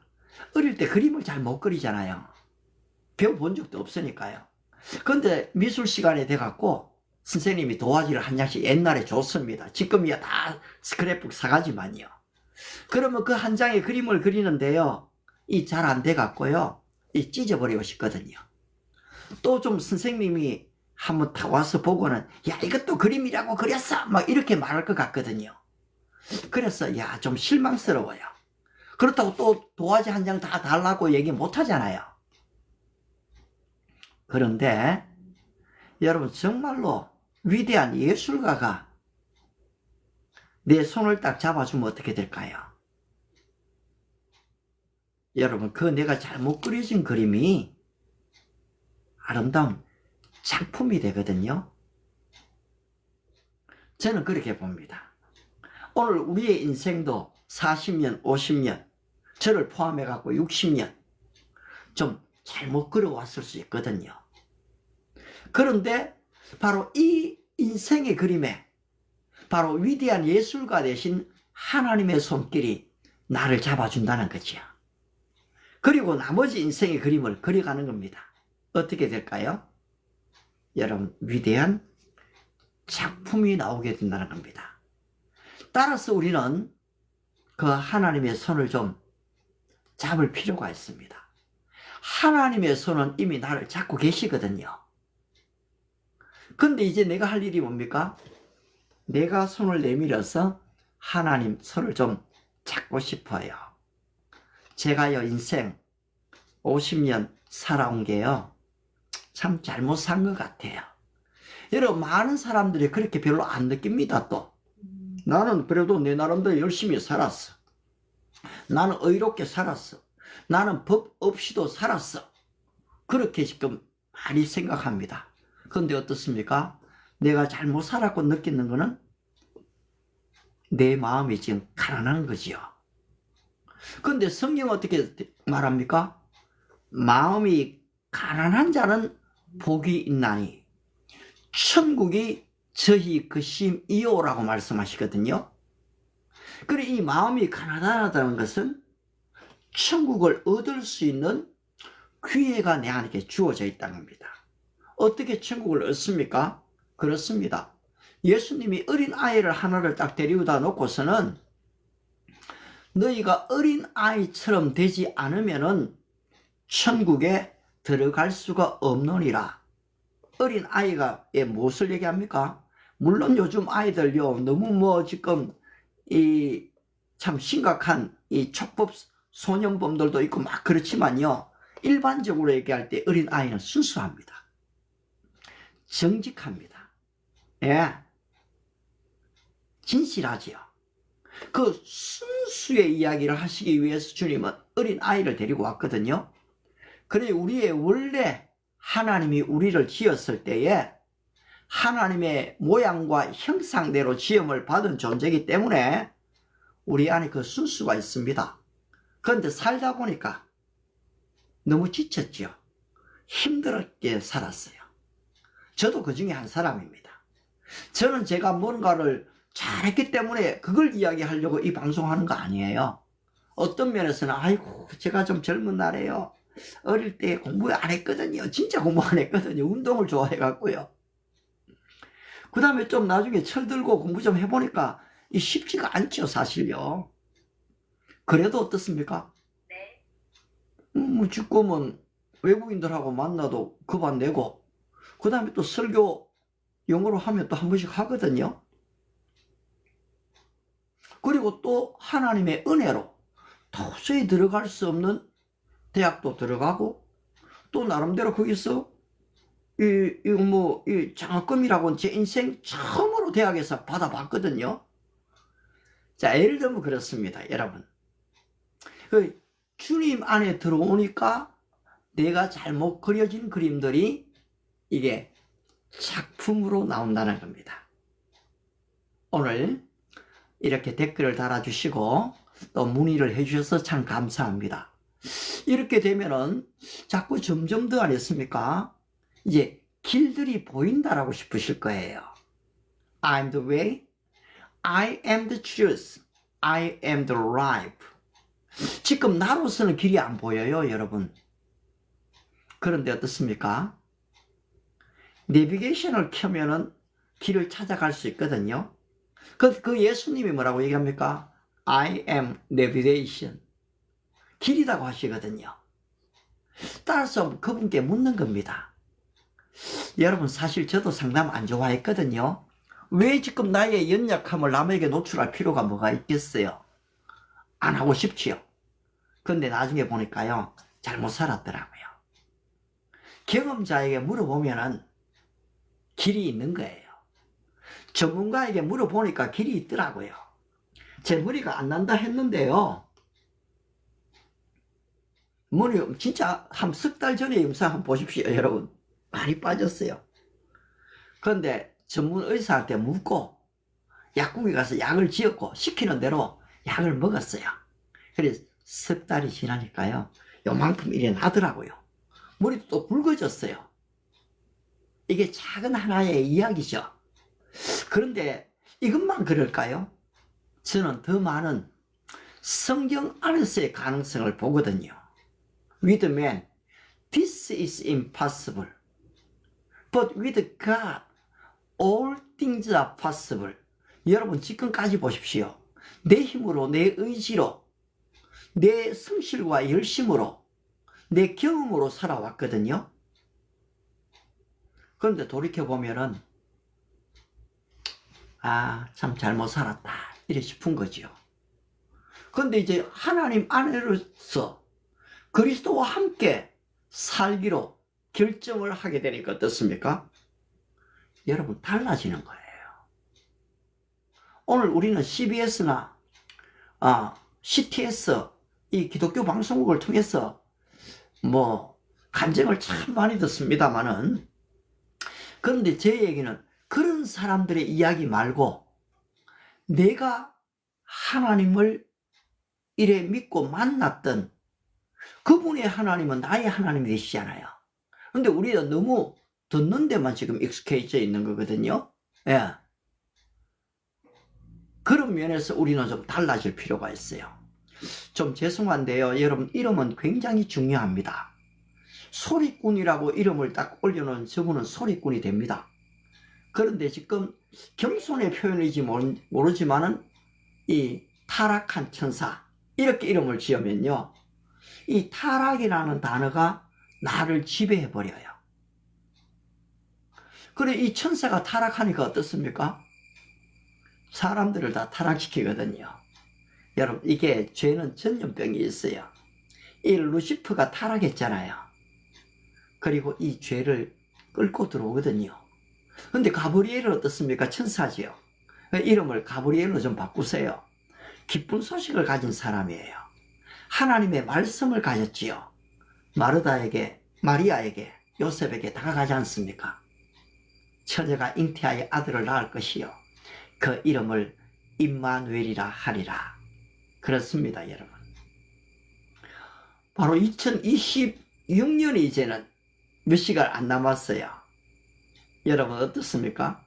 어릴 때 그림을 잘 못 그리잖아요. 배워본 적도 없으니까요. 그런데 미술 시간에 돼갖고 선생님이 도화지를 한 장씩 옛날에 줬습니다. 지금이야 다 스크랩북 사가지만요. 그러면 그 한 장의 그림을 그리는데요. 이 잘 안 돼갖고요. 이 찢어버리고 싶거든요. 또 좀 선생님이 한번 다 와서 보고는 야 이것도 그림이라고 그렸어 막 이렇게 말할 것 같거든요. 그래서 야 좀 실망스러워요. 그렇다고 또 도화지 한 장 다 달라고 얘기 못 하잖아요. 그런데 여러분 정말로 위대한 예술가가 내 손을 딱 잡아주면 어떻게 될까요? 여러분 그 내가 잘못 그려진 그림이 아름다운 작품이 되거든요. 저는 그렇게 봅니다. 오늘 우리의 인생도 40년, 50년, 저를 포함해 갖고 60년 좀 잘못 그려왔을 수 있거든요. 그런데 바로 이 인생의 그림에 바로 위대한 예술가 되신 하나님의 손길이 나를 잡아준다는 거지요. 그리고 나머지 인생의 그림을 그려가는 겁니다. 어떻게 될까요? 여러분 위대한 작품이 나오게 된다는 겁니다. 따라서 우리는 그 하나님의 손을 좀 잡을 필요가 있습니다. 하나님의 손은 이미 나를 잡고 계시거든요. 근데 이제 내가 할 일이 뭡니까? 내가 손을 내밀어서 하나님 손을 좀 잡고 싶어요. 제가요 인생 50년 살아온 게요 참 잘못 산 것 같아요. 여러분 많은 사람들이 그렇게 별로 안 느낍니다. 또 나는 그래도 내 나름대로 열심히 살았어. 나는 의롭게 살았어. 나는 법 없이도 살았어. 그렇게 지금 많이 생각합니다. 그런데 어떻습니까? 내가 잘못 살았고 느끼는 거는 내 마음이 지금 가난한 거지요. 그런데 성경은 어떻게 말합니까? 마음이 가난한 자는 복이 있나니 천국이 저희 것임이요라고 말씀하시거든요. 그래 이 마음이 가난하다는 것은 천국을 얻을 수 있는 기회가 내 안에 주어져 있다는 겁니다. 어떻게 천국을 얻습니까? 그렇습니다. 예수님이 어린 아이를 하나를 딱 데리고다 놓고서는 너희가 어린 아이처럼 되지 않으면은 천국에 들어갈 수가 없느니라. 어린 아이가 무엇을 얘기합니까? 물론 요즘 아이들요 너무 지금 이 참 심각한 이 촉법 소년범들도 있고 막 그렇지만요 일반적으로 얘기할 때 어린 아이는 순수합니다. 정직합니다. 예, 진실하지요. 그 순수의 이야기를 하시기 위해서 주님은 어린 아이를 데리고 왔거든요. 그래 우리의 원래 하나님이 우리를 지었을 때에 하나님의 모양과 형상대로 지음을 받은 존재이기 때문에 우리 안에 그 순수가 있습니다. 그런데 살다 보니까 너무 지쳤죠. 힘들게 살았어요. 저도 그 중에 한 사람입니다. 저는 제가 뭔가를 잘했기 때문에 그걸 이야기하려고 이 방송하는 거 아니에요. 어떤 면에서는 아이고 제가 좀 젊은 날에요 어릴 때 공부 안 했거든요. 진짜 공부 안 했거든요. 운동을 좋아해 갖고요. 그 다음에 좀 나중에 철들고 공부 좀 해보니까 이 쉽지가 않죠 사실요. 그래도 어떻습니까? 네. 죽으면 외국인들하고 만나도 급 안 내고, 그 다음에 또 설교 영어로 하면 또 한 번씩 하거든요. 그리고 또 하나님의 은혜로 도저히 들어갈 수 없는 대학도 들어가고, 또 나름대로 거기서 이 장학금이라고는 제 인생 처음으로 대학에서 받아봤거든요. 자, 예를 들면 그렇습니다, 여러분. 주님 안에 들어오니까 내가 잘못 그려진 그림들이 이게 작품으로 나온다는 겁니다. 오늘 이렇게 댓글을 달아주시고 또 문의를 해주셔서 참 감사합니다. 이렇게 되면은 자꾸 점점 더 아니었습니까? 이제 길들이 보인다라고 싶으실 거예요. I'm the way, I am the truth, I am the life. 지금 나로서는 길이 안 보여요, 여러분. 그런데 어떻습니까? 내비게이션을 켜면은 길을 찾아갈 수 있거든요. 그 예수님이 뭐라고 얘기합니까? I am navigation. 길이라고 하시거든요. 따라서 그분께 묻는 겁니다. 여러분, 사실 저도 상담 안 좋아했거든요. 왜 지금 나의 연약함을 남에게 노출할 필요가 뭐가 있겠어요? 안 하고 싶지요. 근데 나중에 보니까요, 잘못 살았더라고요. 경험자에게 물어보면은 길이 있는 거예요. 전문가에게 물어보니까 길이 있더라고요. 제 머리가 안 난다 했는데요. 머리 진짜 한 석 달 전에 영상 한번 보십시오, 여러분. 많이 빠졌어요. 그런데 전문 의사한테 묻고 약국에 가서 약을 지었고 시키는 대로 약을 먹었어요. 그래서 석 달이 지나니까요, 요만큼 일이 나더라고요. 머리도 또 붉어졌어요. 이게 작은 하나의 이야기죠. 그런데 이것만 그럴까요? 저는 더 많은 성경 안에서의 가능성을 보거든요. With man, this is impossible. But with God, all things are possible. 여러분, 지금까지 보십시오. 내 힘으로, 내 의지로, 내 성실과 열심으로, 내 경험으로 살아왔거든요. 그런데 돌이켜보면은, 참 잘못 살았다, 이래 싶은 거죠. 그런데 이제 하나님 안에서 그리스도와 함께 살기로 결정을 하게 되니까 어떻습니까? 여러분, 달라지는 거예요. 오늘 우리는 CBS나 CTS, 이 기독교 방송국을 통해서 간증을 참 많이 듣습니다만은, 그런데 제 얘기는 그런 사람들의 이야기 말고 내가 하나님을 이래 믿고 만났던 그분의 하나님은 나의 하나님이 되시잖아요. 그런데 우리가 너무 듣는 데만 지금 익숙해져 있는 거거든요. 예. 그런 면에서 우리는 좀 달라질 필요가 있어요. 좀 죄송한데요, 여러분, 이름은 굉장히 중요합니다. 소리꾼이라고 이름을 딱 올려놓은 저분은 소리꾼이 됩니다. 그런데 지금 겸손의 표현인지 모르지만은 이 타락한 천사, 이렇게 이름을 지으면요, 이 타락이라는 단어가 나를 지배해버려요. 그래, 이 천사가 타락하니까 어떻습니까? 사람들을 다 타락시키거든요. 여러분, 이게 죄는 전염병이 있어요. 이 루시퍼가 타락했잖아요. 그리고 이 죄를 끌고 들어오거든요. 근데 가브리엘은 어떻습니까? 천사지요. 이름을 가브리엘로 좀 바꾸세요. 기쁜 소식을 가진 사람이에요. 하나님의 말씀을 가졌지요. 마리아에게, 요셉에게 다가가지 않습니까? 처제가 잉태하여 아들을 낳을 것이요, 그 이름을 임마누엘이라 하리라. 그렇습니다, 여러분. 바로 2026년이 이제는 몇 시간 안 남았어요. 여러분, 어떻습니까?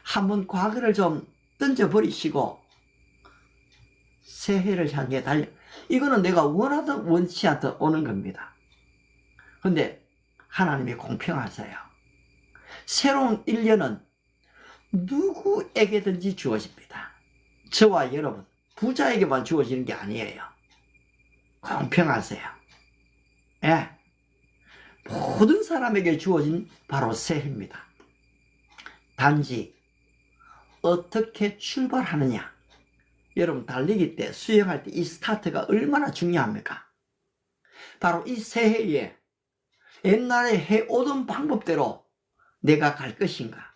한번 과거를 좀 던져버리시고 새해를 향해 이거는 내가 원하든 원치 않든 오는 겁니다. 근데 하나님이 공평하세요. 새로운 1년은 누구에게든지 주어집니다. 저와 여러분, 부자에게만 주어지는 게 아니에요. 공평하세요. 예. 모든 사람에게 주어진 바로 새해입니다. 단지 어떻게 출발하느냐. 여러분 달리기 때 수영할 때 이 스타트가 얼마나 중요합니까? 바로 이 새해에 옛날에 해오던 방법대로 내가 갈 것인가?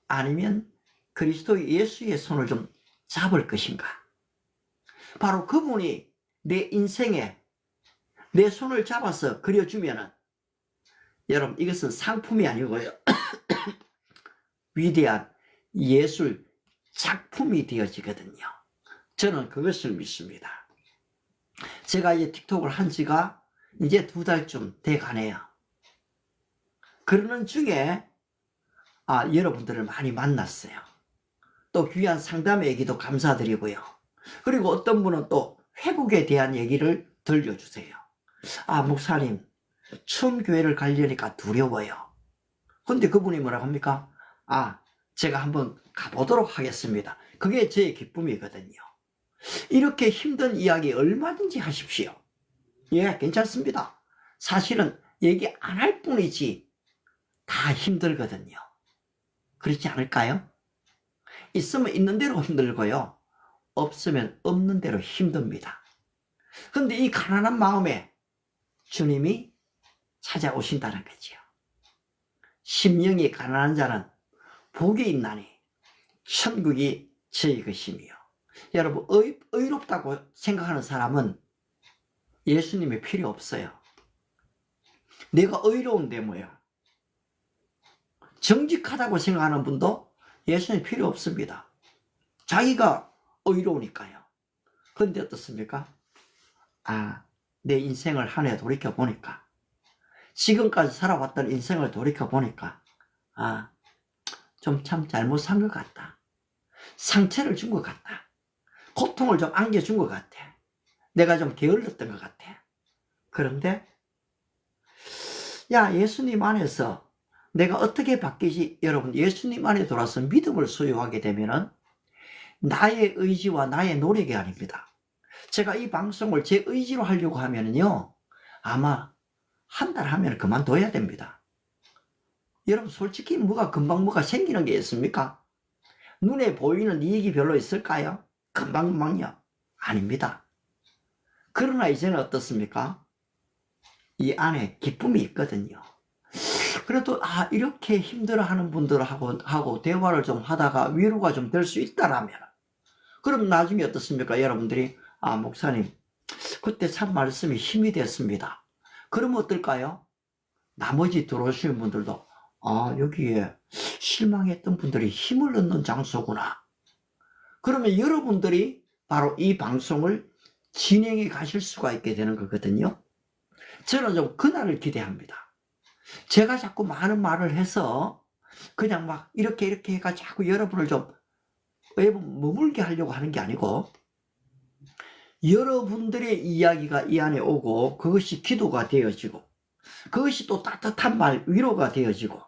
아니면 그리스도 예수의 손을 좀 잡을 것인가? 바로 그분이 내 인생에 내 손을 잡아서 그려주면은 여러분 이것은 상품이 아니고요. 위대한 예술 작품이 되어지거든요. 저는 그것을 믿습니다. 제가 이제 틱톡을 한 지가 이제 2달쯤 돼 가네요. 그러는 중에 여러분들을 많이 만났어요. 또 귀한 상담의 얘기도 감사드리고요. 그리고 어떤 분은 또 회복에 대한 얘기를 들려주세요. 목사님, 처음 교회를 가려니까 두려워요. 근데 그분이 뭐라고 합니까? 제가 한번 가보도록 하겠습니다. 그게 제 기쁨이거든요. 이렇게 힘든 이야기 얼마든지 하십시오. 예, 괜찮습니다. 사실은 얘기 안 할 뿐이지 다 힘들거든요. 그렇지 않을까요? 있으면 있는 대로 힘들고요. 없으면 없는 대로 힘듭니다. 근데 이 가난한 마음에 주님이 찾아오신다는 거지요. 심령이 가난한 자는 복이 있나니 천국이 저희 것이며. 여러분 의롭다고 생각하는 사람은 예수님이 필요 없어요. 내가 의로운데 뭐예요? 정직하다고 생각하는 분도 예수님 필요 없습니다. 자기가 의로우니까요. 그런데 어떻습니까? 내 인생을 한 해 돌이켜보니까, 지금까지 살아왔던 인생을 돌이켜보니까 좀 참 잘못 산 것 같다. 상처를 준 것 같다. 고통을 좀 안겨준 것 같아. 내가 좀 게을렀던 것 같아. 그런데 예수님 안에서 내가 어떻게 바뀌지? 여러분, 예수님 안에 돌아서 믿음을 소유하게 되면은 나의 의지와 나의 노력이 아닙니다. 제가 이 방송을 제 의지로 하려고 하면은요, 아마 한 달 하면 그만둬야 됩니다. 여러분, 솔직히 금방 뭐가 생기는 게 있습니까? 눈에 보이는 이익이 별로 있을까요? 금방요. 아닙니다. 그러나 이제는 어떻습니까? 이 안에 기쁨이 있거든요. 그래도 이렇게 힘들어하는 분들하고 대화를 좀 하다가 위로가 좀 될 수 있다라면, 그럼 나중에 어떻습니까? 여러분들이 목사님 그때 참 말씀이 힘이 됐습니다. 그러면 어떨까요? 나머지 들어오시는 분들도 여기에 실망했던 분들이 힘을 얻는 장소구나. 그러면 여러분들이 바로 이 방송을 진행해 가실 수가 있게 되는 거거든요. 저는 좀 그날을 기대합니다. 제가 자꾸 많은 말을 해서 그냥 막 이렇게 해가 자꾸 여러분을 좀 머물게 하려고 하는 게 아니고, 여러분들의 이야기가 이 안에 오고 그것이 기도가 되어지고 그것이 또 따뜻한 말 위로가 되어지고,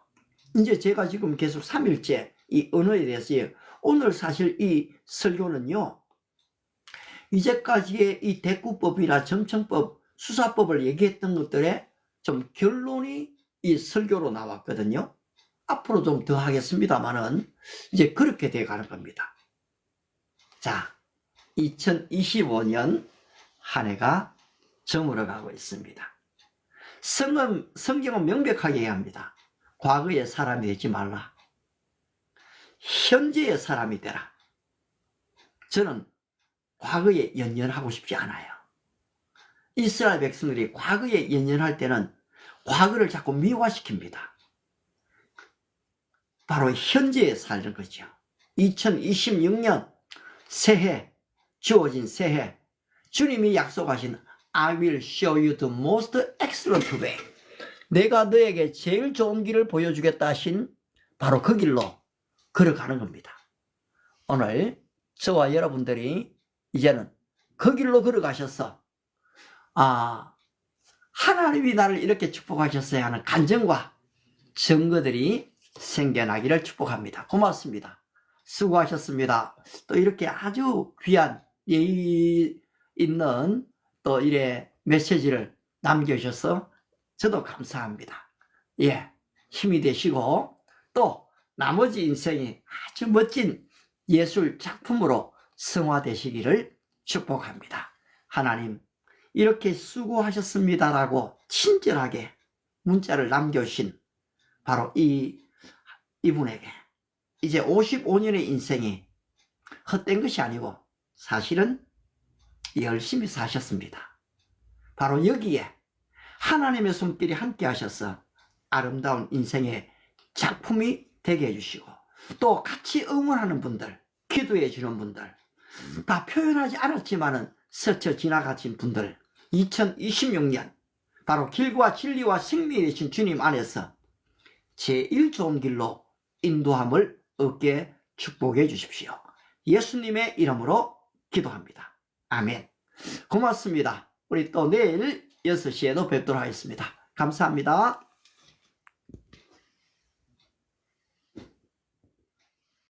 이제 제가 지금 계속 3일째 이 언어에 대해서 오늘 사실 이 설교는요, 이제까지의 이 대구법이나 정청법, 수사법을 얘기했던 것들의 좀 결론이 이 설교로 나왔거든요. 앞으로 좀 더 하겠습니다만은 이제 그렇게 돼 가는 겁니다. 자, 2025년 한 해가 저물어 가고 있습니다. 성경은 명백하게 얘기합니다. 과거의 사람이 되지 말라. 현재의 사람이 되라. 저는 과거에 연연하고 싶지 않아요. 이스라엘 백성들이 과거에 연연할 때는 과거를 자꾸 미화시킵니다. 바로 현재에 사는 거죠. 2026년 새해, 주어진 새해, 주님이 약속하신 I will show you the most excellent way. 내가 너에게 제일 좋은 길을 보여주겠다 하신 바로 그 길로 걸어가는 겁니다. 오늘 저와 여러분들이 이제는 그 길로 걸어가셔서 하나님이 나를 이렇게 축복하셨어야 하는 간증과 증거들이 생겨나기를 축복합니다. 고맙습니다. 수고하셨습니다. 또 이렇게 아주 귀한 예의 있는 또 이래 메시지를 남겨주셔서 저도 감사합니다. 예, 힘이 되시고 또 나머지 인생이 아주 멋진 예술 작품으로 성화되시기를 축복합니다. 하나님, 이렇게 수고하셨습니다라고 친절하게 문자를 남겨주신 바로 이분에게 이제 55년의 인생이 헛된 것이 아니고 사실은 열심히 사셨습니다. 바로 여기에 하나님의 손길이 함께 하셔서 아름다운 인생의 작품이 되게 해주시고 또 같이 응원하는 분들, 기도해 주는 분들, 다 표현하지 않았지만은 스쳐 지나가신 분들, 2026년 바로 길과 진리와 생명이 되신 주님 안에서 제일 좋은 길로 인도함을 얻게 축복해 주십시오. 예수님의 이름으로 기도합니다. 아멘. 고맙습니다. 우리 또 내일 6시에도 뵙도록 하겠습니다. 감사합니다.